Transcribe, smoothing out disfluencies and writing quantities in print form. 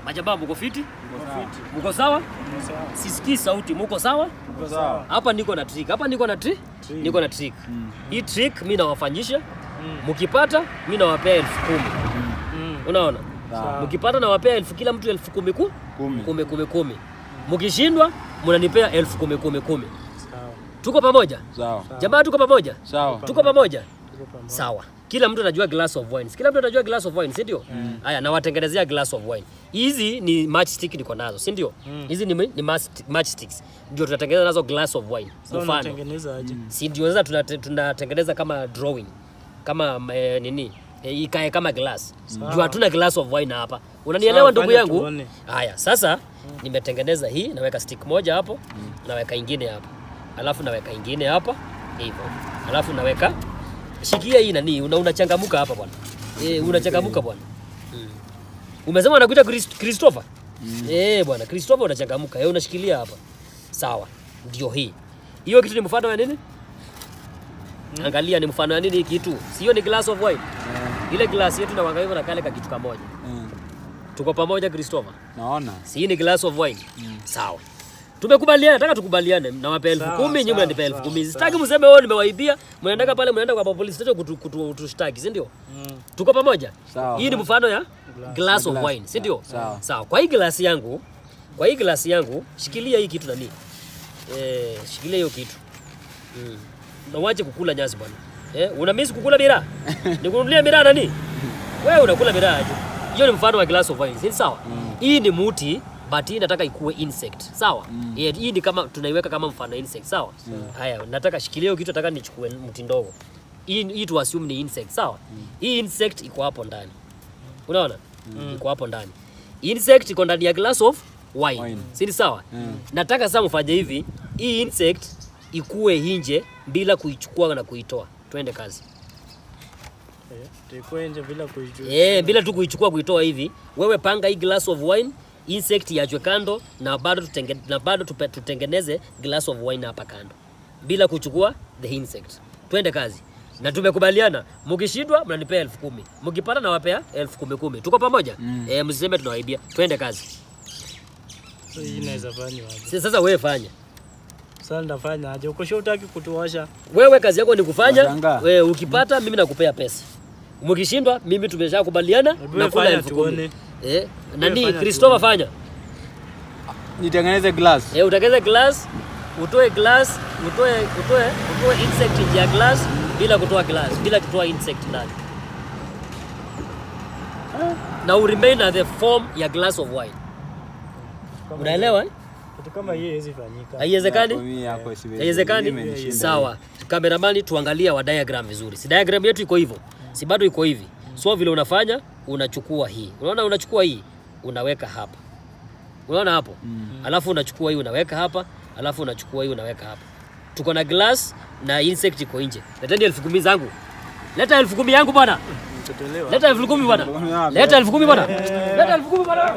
Majamaa mko fiti? Mko sawa? Sisikii sauti, mko sawa? Mko sawa. Hapa niko na trick. Hapa niko na trick. Niko na trick. Hii trick mimi nawafanyisha. Mkipata mimi nawapea 10,000. Unaona? Mkipata nawapea 10,000 kila mtu 10,000 10. Mkishindwa mnanipea 10,000 Sawa. Tuko pamoja? Sawa. Jamaa tuko pamoja? Sawa. Tuko pamoja? Sawa. Kila mtu anajua glass of wine. Kila mtu anajua glass of wine, si ndio? Haya, na watengenezea glass of wine. Hizi ni matchstick niko nazo, si ndio? Hizi ni matchsticks. Ndio tunatengeneza nazo glass of wine. Mfano. Tunatengeneza aje? Si ndio sasa tunatengeneza kama drawing. Kama nini? Ikae kama glass. Juu hatuna glass of wine hapa. Unanielewa ndugu yangu? Haya, sasa nimetengeneza hii, naweka stick moja hapo, naweka ingine hapa. Alafu naweka ingine hapa, hivyo. Alafu naweka shikia hii nani, unachangamuka hapa bwana. Unachangamuka bwana. Umesema anakuita Christopher? Bwana, Christopher unachangamuka. Unashikilia hapa. Sawa. Ndio hii. Hiyo kitu ni mfano wa nini? Angalia ni mfano wa nini kitu? Sio ni glass of wine. Ile glass yetu na wanga hivyo na kale ka kitu kamoja. Tuko pamoja Christopher? Naona. Si ni glass of wine. Sawa. Tumekubaliana, nataka tukubaliane na wapea 10,000 nyinyi mnanipa 10,000. Sitaki mseme wewe nimewaibia, mnaenda pale mnaenda kwa police station kutushtaki, si ndio? Tuko pamoja? Hii ni mfano ya glass of wine, si ndio? Sawa. Kwa hii glass yangu, shikilia hii kitu nani? Shikilia hiyo kitu. Na wache kukula nyasi bwana. Una miss kukula miraa? Nikununulia miraa nani? Wewe unakula miraa aje? Hiyo ni mfano wa glass of wine, si sawa? Hii ni muti but hii nataka ikuwe insect, sawa? Hii ni kama tunaiweka kama mfano insect, sawa? Haya, nataka shikilia hiyo kitu, nataka nichukue mti ndogo. Hii tu assume ni insect, sawa? Hii insect iko hapo ndani. Unaona? Iko hapo ndani. Insect iko ndani ya glass of wine. Si sawa? Nataka sasa mfanye hivi, hii insect ikuwe nje bila kuichukua na kuitoa. Twende kazi. Ikuwe nje bila kuichukua. Bila tu kuichukua kuitoa hivi. Wewe panga hii glass of wine, insect iachwe kando na bado tutengeneze glass of wine hapa kando. Bila kuchukua the insect. Twende kazi. Na tumekubaliana, mkishindwa mnanipea 10,000. Mkipata na wapea 10,000. Tuko pamoja? Msiseme tunawaibia. Twende kazi. Hii inaweza fanywa aje? Sasa wewe fanya. Sasa ndafanya aje? Uko sure utaki kutuosha? Wewe kazi yako ni kufanya. Wewe ukipata mimi nakupea pesa. Mkishindwa mimi tumeshakubaliana na kula 10,000. Nani Christopher fanya? Nitengeneze glass. Utengeneze glass, utoe glass, utoe insect nje ya glass bila kutoa glass, bila kutoa insect ndani. Na remain at the form ya glass of wine. Unaelewa? Kitu kama hii haiwezi fanyika. Haiwezekani? Haiwezekani? Sawa. Kameramani tuangalia wa diagram vizuri. Si diagram yetu iko hivyo. Si bado iko hivi. So vile unafanya, unachukua hii. Unaona unachukua hii, unaweka hapa. Unaona hapo? Alafu unachukua hii unaweka hapa, alafu unachukua hii unaweka hapa. Tuko na glass na insect iko nje. Leteni 10,000 zangu. Leta 10,000 yangu bwana. Leta 10,000 bwana. Leta 10,000 bwana. Leta 10,000 bwana.